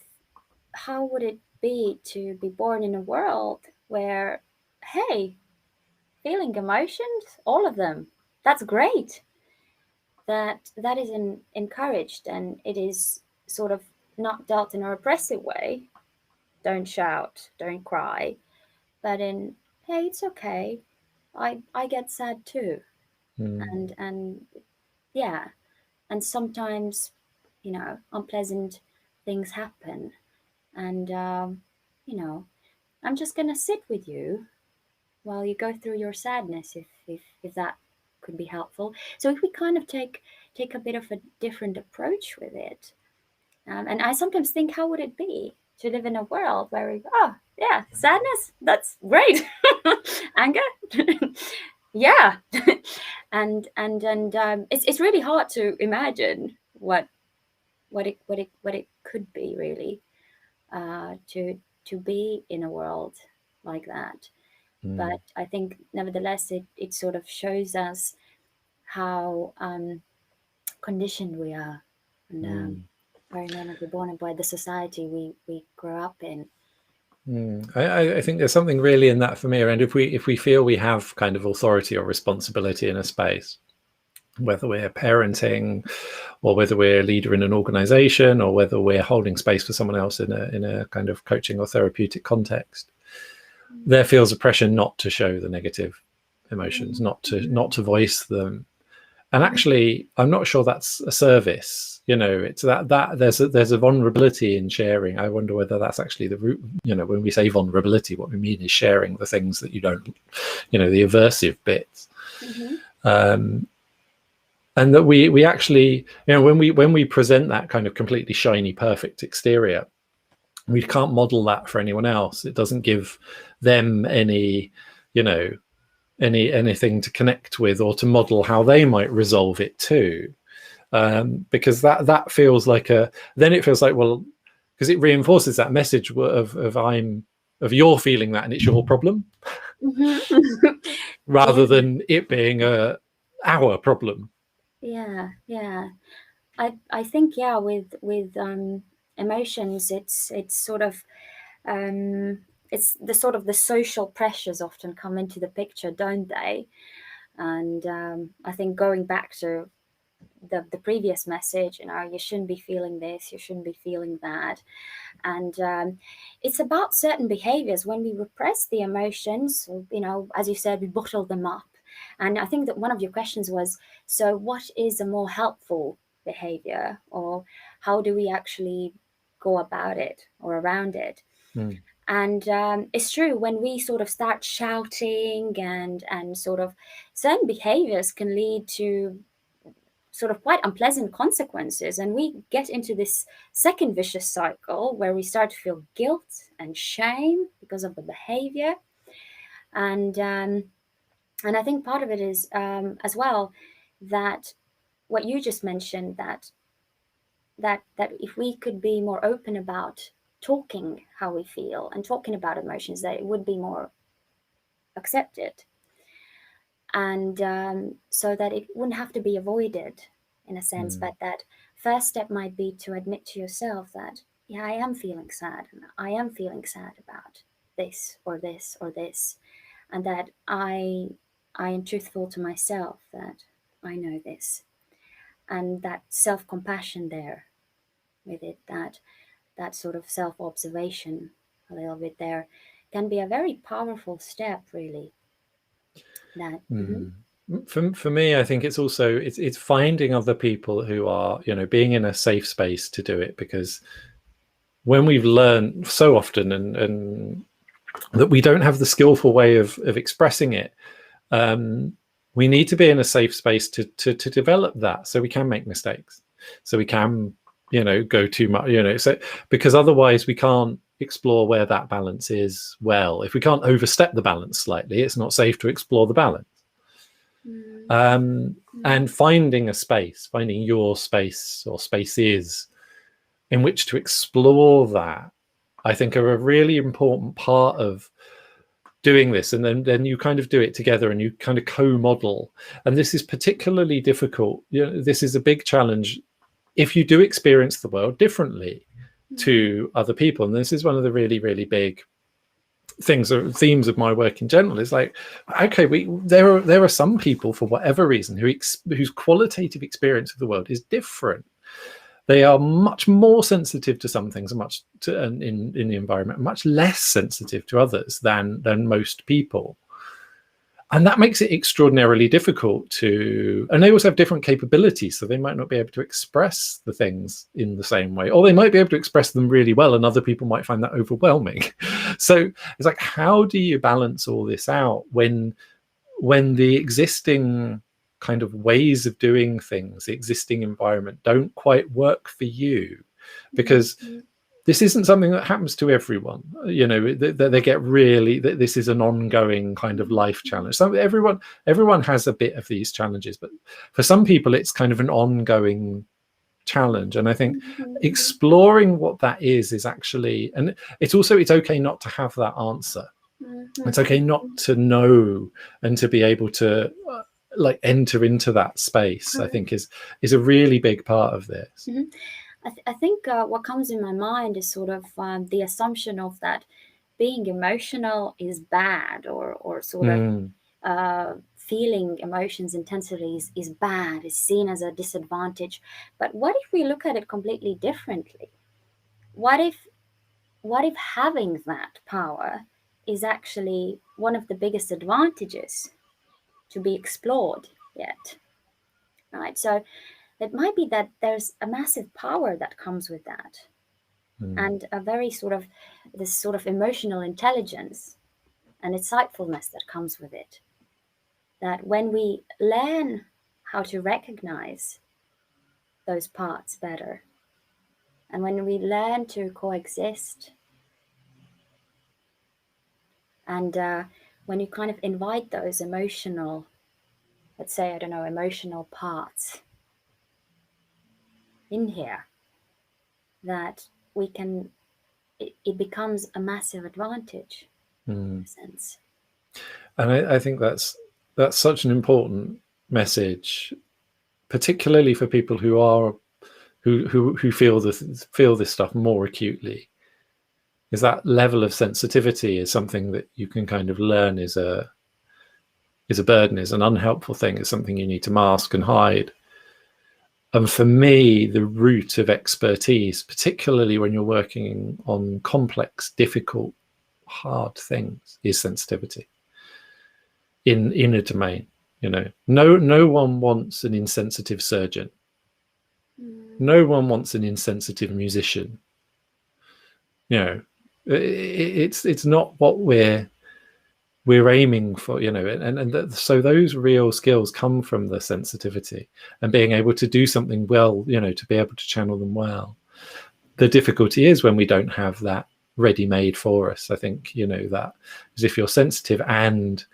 how would it be to be born in a world where, hey, feeling emotions, all of them, that's great. That is encouraged, and it is sort of not dealt in a repressive way. Don't shout, don't cry, but in, hey, it's okay. I get sad too, and yeah, and sometimes, you know, unpleasant things happen, and you know, I'm just gonna sit with you while you go through your sadness, if that could be helpful. So if we kind of take a bit of a different approach with it, and I sometimes think, how would it be to live in a world where we, oh yeah, sadness, that's great, anger, yeah, and it's really hard to imagine what it could be really, to be in a world like that. But I think nevertheless it sort of shows us how conditioned we are, and very enormously born by the society we grow up in. I think there's something really in that for me around if we feel we have kind of authority or responsibility in a space, whether we're parenting or whether we're a leader in an organization or whether we're holding space for someone else in a kind of coaching or therapeutic context, there feels a pressure not to show the negative emotions, not to voice them. And actually, I'm not sure that's a service. You know, it's that there's a vulnerability in sharing. I wonder whether that's actually the root. You know, when we say vulnerability, what we mean is sharing the things that you don't, you know, the aversive bits. And that we actually, you know, when we present that kind of completely shiny, perfect exterior, we can't model that for anyone else. It doesn't give them any, you know, anything to connect with or to model how they might resolve it too, because that feels like then it feels like, well, because it reinforces that message of you're feeling that and it's your problem, rather than it being our problem. Yeah. I think, yeah, with emotions, it's sort of, it's the sort of the social pressures often come into the picture, don't they? And I think going back to the previous message, you know, you shouldn't be feeling this, you shouldn't be feeling that. And it's about certain behaviors. When we repress the emotions, you know, as you said, we bottle them up. And I think that one of your questions was, so what is a more helpful behavior, or how do we actually go about it or around it? And it's true, when we sort of start shouting and sort of, certain behaviors can lead to sort of quite unpleasant consequences, and we get into this second vicious cycle where we start to feel guilt and shame because of the behavior. And I think part of it is, as well, that what you just mentioned, that if we could be more open about talking how we feel and talking about emotions, that it would be more accepted, and so that it wouldn't have to be avoided in a sense, but that first step might be to admit to yourself that, yeah, I am feeling sad, and I am feeling sad about this or this or this, and that I I am truthful to myself that I know this, and that self-compassion there with it, that sort of self-observation a little bit there, can be a very powerful step, really. That For me, I think it's also it's finding other people who are, being in a safe space to do it, because when we've learned so often and that we don't have the skillful way of expressing it, we need to be in a safe space to develop that, so we can make mistakes, so we can go too much, so because otherwise we can't explore where that balance is. Well, if we can't overstep the balance slightly, it's not safe to explore the balance. And finding your space or spaces in which to explore that, I think, are a really important part of doing this. And then you kind of do it together and you kind of co-model. And this is particularly difficult. This is a big challenge if you do experience the world differently to other people. And this is one of the really, really big things or themes of my work in general, is like, okay, there are some people, for whatever reason, whose qualitative experience of the world is different. They are much more sensitive to some things, in the environment, much less sensitive to others than most people. And that makes it extraordinarily difficult and they also have different capabilities, so they might not be able to express the things in the same way, or they might be able to express them really well and other people might find that overwhelming. So it's like, how do you balance all this out when the existing kind of ways of doing things, the existing environment, don't quite work for you? Because this isn't something that happens to everyone. They get really, this is an ongoing kind of life challenge. So everyone has a bit of these challenges, but for some people it's kind of an ongoing challenge. And I think exploring what that is actually, and it's okay not to have that answer. It's okay not to know, and to be able to enter into that space, I think is a really big part of this. I think what comes in my mind is sort of the assumption of that being emotional is bad, or sort of feeling emotions intensity is bad, is seen as a disadvantage. But what if we look at it completely differently? What if having that power is actually one of the biggest advantages to be explored yet? Right? So it might be that there's a massive power that comes with that, and a very this sort of emotional intelligence and insightfulness that comes with it. That when we learn how to recognize those parts better, and when we learn to coexist, and when you kind of invite those emotional, let's say, I don't know, emotional parts in here, that we can, it becomes a massive advantage in a sense. And I think that's such an important message, particularly for people who feel this stuff more acutely. Is that level of sensitivity is something that you can kind of learn is a burden, is an unhelpful thing, is something you need to mask and hide. And for me, the root of expertise, particularly when you're working on complex, difficult, hard things, is sensitivity in a domain. No one wants an insensitive surgeon. No one wants an insensitive musician. It's not what we're aiming for, so those real skills come from the sensitivity and being able to do something well, to be able to channel them well. The difficulty is when we don't have that ready-made for us. I think, that is, if you're sensitive and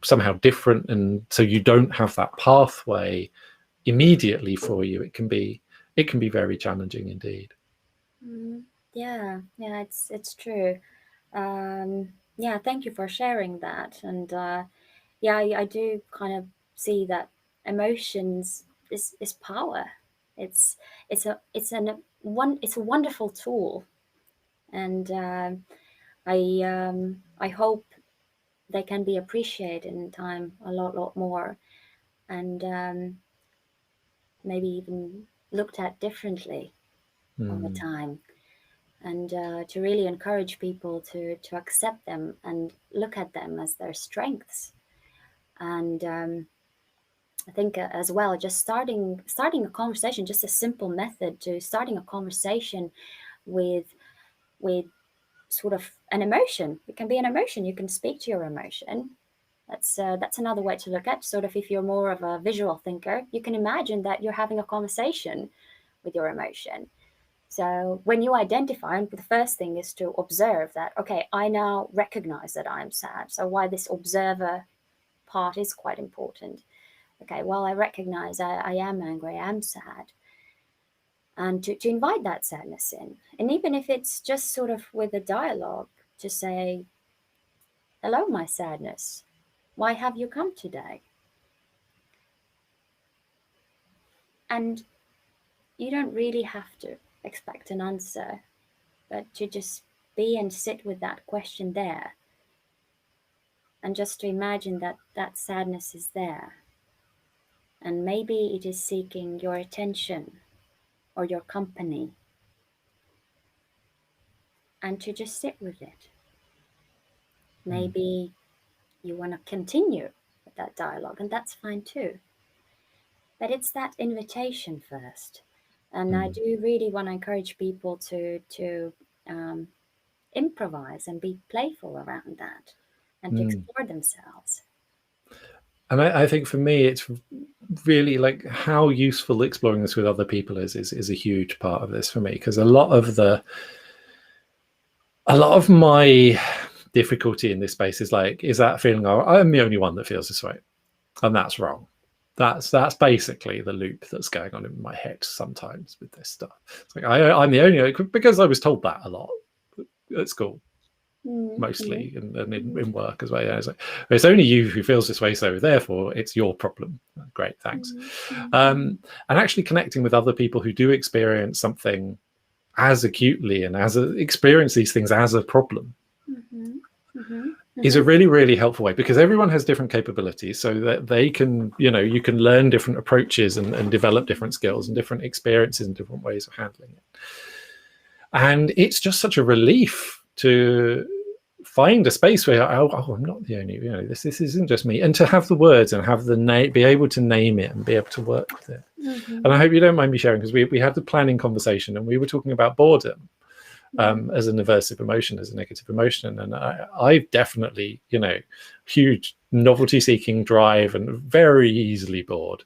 somehow different, and so you don't have that pathway immediately for you, it can be very challenging indeed. Yeah, it's true. Yeah, thank you for sharing that. And yeah, I do kind of see that emotions is power. It's a wonderful tool, and I hope they can be appreciated in time a lot more, and maybe even looked at differently over time. And to really encourage people to accept them and look at them as their strengths. And I think as well, just starting a conversation, just a simple method to starting a conversation with sort of an emotion. It can be an emotion. You can speak to your emotion. That's another way to look at. Sort of, if you're more of a visual thinker, you can imagine that you're having a conversation with your emotion. So when you identify, the first thing is to observe that, okay, I now recognize that I'm sad. So why this observer part is quite important. Okay, well, I recognize I am angry, I am sad. And to invite that sadness in. And even if it's just sort of with a dialogue, to say, hello, my sadness. Why have you come today? And you don't really have to expect an answer, but to just be and sit with that question there. And just to imagine that that sadness is there. And maybe it is seeking your attention or your company. And to just sit with it. Maybe you want to continue with that dialogue, and that's fine too. But it's that invitation first. And I do really want to encourage people to improvise and be playful around that, and to explore themselves. And I think for me, it's really like how useful exploring this with other people is a huge part of this for me, because a lot of my difficulty in this space is that feeling, oh, I'm the only one that feels this way, and that's wrong. That's basically the loop that's going on in my head sometimes with this stuff. It's like I'm the only, because I was told that a lot at school, mostly, and in work as well. Yeah, it's only you who feels this way, so therefore it's your problem. Great, thanks. And actually connecting with other people who do experience something as acutely and experience these things as a problem is a really, really helpful way, because everyone has different capabilities, so that they can, you can learn different approaches and develop different skills and different experiences and different ways of handling it. And it's just such a relief to find a space where I'm not the only, this isn't just me, and to have the words and have be able to name it and be able to work with it. And I hope you don't mind me sharing, because we had the planning conversation and we were talking about boredom as an aversive emotion, as a negative emotion. And I've definitely, huge novelty seeking drive and very easily bored.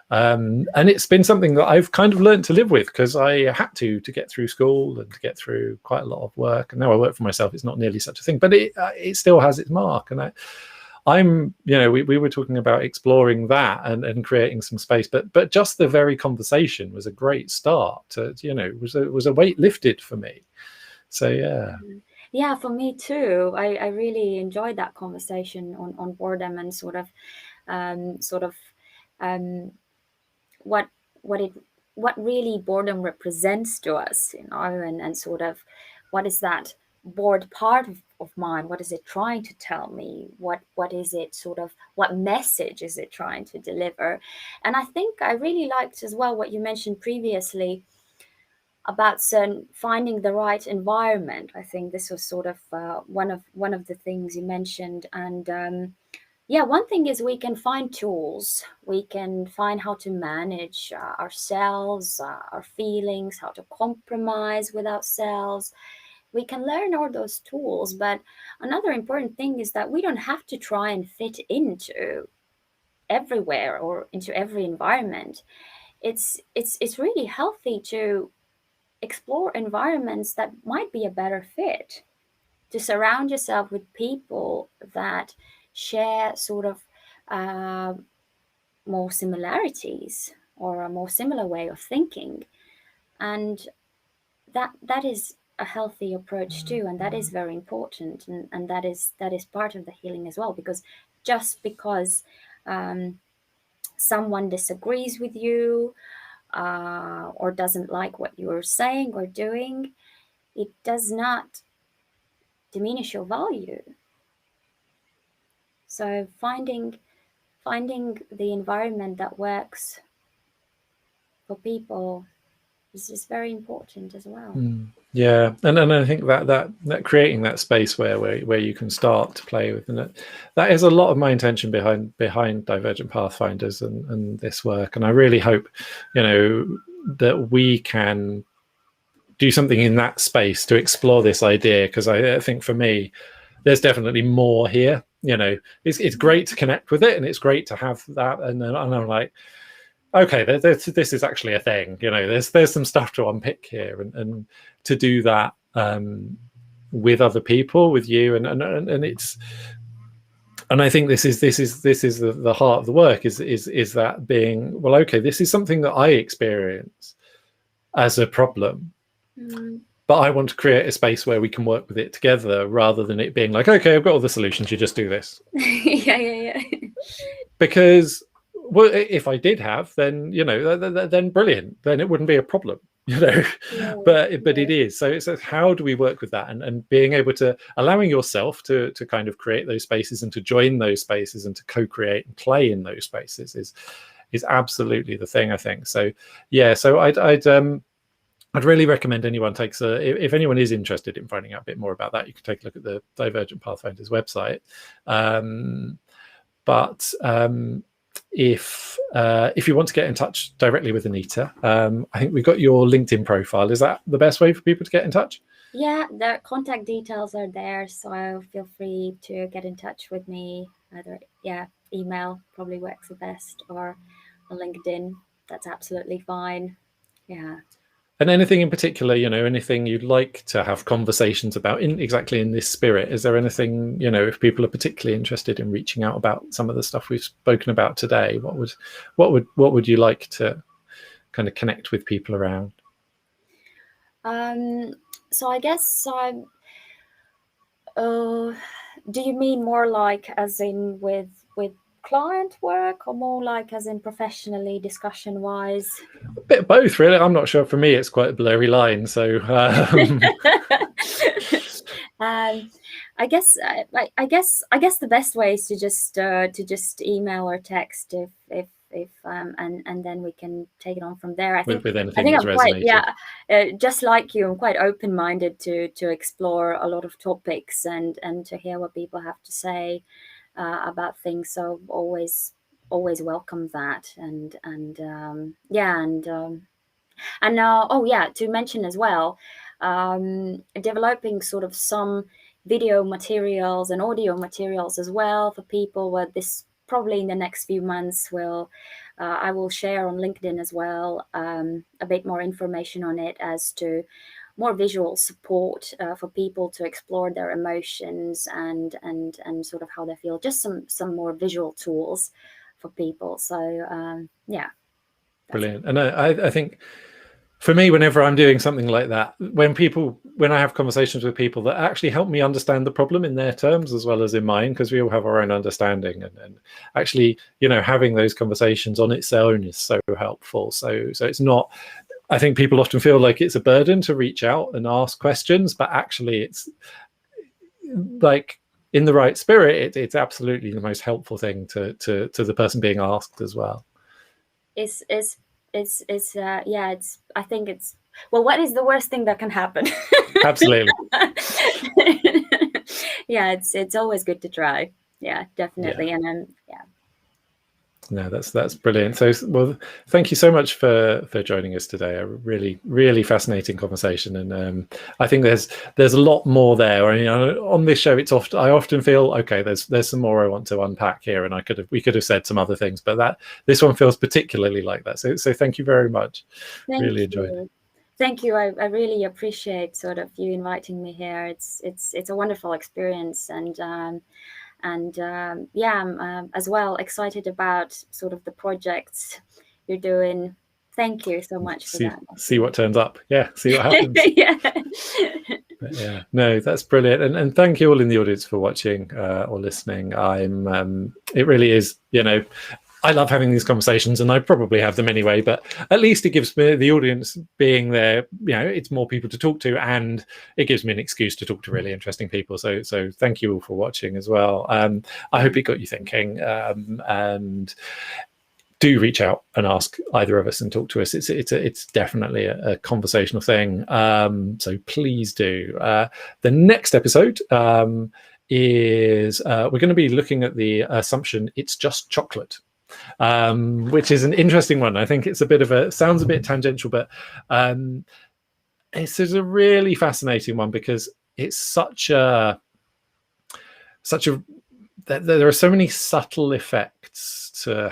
And it's been something that I've kind of learned to live with, because I had to get through school and to get through quite a lot of work. And now I work for myself. It's not nearly such a thing, but it still has its mark. And I'm, we were talking about exploring that and creating some space, but just the very conversation was a great start to, was a weight lifted for me. So yeah, for me too. I really enjoyed that conversation on boredom and sort of what really boredom represents to us, and sort of what is that bored part of mine? What is it trying to tell me? What is it sort of, what message is it trying to deliver? And I think I really liked as well what you mentioned previously about finding the right environment. I think this was sort of one of the things you mentioned. And yeah, one thing is we can find tools. We can find how to manage ourselves, our feelings, how to compromise with ourselves. We can learn all those tools, but another important thing is that we don't have to try and fit into everywhere or into every environment. It's really healthy to explore environments that might be a better fit, to surround yourself with people that share sort of more similarities or a more similar way of thinking. And that is a healthy approach too, and that is very important, and that is part of the healing as well, because just because someone disagrees with you or doesn't like what you're saying or doing, it does not diminish your value. So finding the environment that works for people is very important as well. Yeah, and I think that creating that space where you can start to play with, and that is a lot of my intention behind Divergent Pathfinders and this work. And I really hope, that we can do something in that space to explore this idea, because I think for me, there's definitely more here. It's great to connect with it, and it's great to have that. And I'm like, okay, this is actually a thing. There's some stuff to unpick here, and to do that with other people, with you, and it's. And I think this is the heart of the work is that being, well, okay, this is something that I experience as a problem, but I want to create a space where we can work with it together, rather than it being like, okay, I've got all the solutions, you just do this. yeah. Because, well, if I did have, then then brilliant, then it wouldn't be a problem. But it is. So it's how do we work with that, and being able to allowing yourself to kind of create those spaces and to join those spaces and to co-create and play in those spaces is absolutely the thing, I think. So yeah, so I'd really recommend anyone if anyone is interested in finding out a bit more about that, you can take a look at the Divergent Pathfinders website. But if you want to get in touch directly with Anita, I think we've got your LinkedIn profile. Is that the best way for people to get in touch? Yeah, the contact details are there, so feel free to get in touch with me. Either email probably works the best, or LinkedIn. That's absolutely fine. Yeah. And anything in particular, anything you'd like to have conversations about in this spirit? Is there anything, if people are particularly interested in reaching out about some of the stuff we've spoken about today, what would you like to kind of connect with people around? So I guess do you mean more like as in with client work, or more like as in professionally, discussion wise? A bit of both, really. I'm not sure. For me, it's quite a blurry line. So I guess the best way is to just email or text if and then we can take it on from there. I think I'm quite just like you, I'm quite open-minded to explore a lot of topics and to hear what people have to say about things. So always welcome that, and to mention as well, developing sort of some video materials and audio materials as well for people, where this probably in the next few months I will share on LinkedIn as well a bit more information on it, as to more visual support for people to explore their emotions and sort of how they feel, just some more visual tools for people. So brilliant. And I think for me, whenever I'm doing something like that, when I have conversations with people that actually help me understand the problem in their terms as well as in mine, because we all have our own understanding, and actually, having those conversations on its own is so helpful. So it's not, I think people often feel like it's a burden to reach out and ask questions, but actually it's like, in the right spirit, it's absolutely the most helpful thing to the person being asked as well. I think it's, well, what is the worst thing that can happen? Absolutely. Yeah, it's always good to try. Yeah, definitely. Yeah. And no, that's brilliant. So, well, thank you so much for joining us today. A really, really fascinating conversation, and I think there's a lot more there. I mean, on this show, I often feel, okay, there's some more I want to unpack here, and we could have said some other things, but this one feels particularly like that. So thank you very much. Really enjoyed it. Thank you. I really appreciate sort of you inviting me here. It's a wonderful experience, and I'm as well excited about sort of the projects you're doing. Thank you so much for that. See what turns up. Yeah, see what happens. Yeah. But yeah, no, that's brilliant, and thank you all in the audience for watching or listening. It really is, I love having these conversations, and I probably have them anyway, but at least it gives me, the audience being there, it's more people to talk to, and it gives me an excuse to talk to really interesting people. So thank you all for watching as well. I hope it got you thinking, and do reach out and ask either of us and talk to us. It's definitely a conversational thing. So please do. The next episode is we're going to be looking at the assumption it's just chocolate. Which is an interesting one. I think it's sounds a bit tangential, but it's a really fascinating one because it's there are so many subtle effects to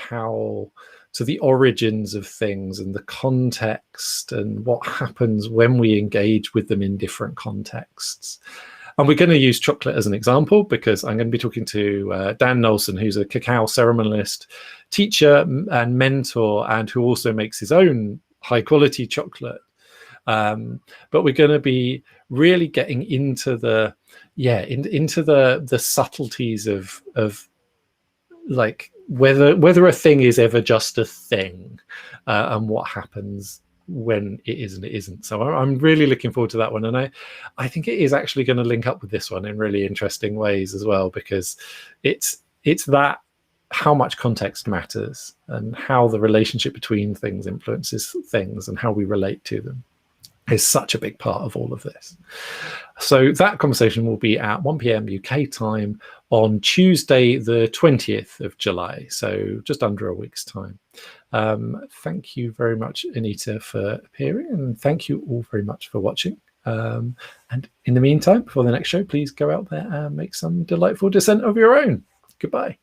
the origins of things and the context and what happens when we engage with them in different contexts. And we're going to use chocolate as an example because I'm going to be talking to Dan Nolson, who's a cacao ceremonialist, teacher and mentor, and who also makes his own high quality chocolate. But we're going to be really getting into the subtleties of like whether a thing is ever just a thing, and what happens when it is and it isn't. So I'm really looking forward to that one, and I think it is actually going to link up with this one in really interesting ways as well, because it's that how much context matters and how the relationship between things influences things and how we relate to them is such a big part of all of this. So that conversation will be at 1 p.m. UK time on Tuesday, the 20th of July. So just under a week's time. Thank you very much, Anita, for appearing, and thank you all very much for watching. And in the meantime, before the next show, please go out there and make some delightful dissent of your own. Goodbye.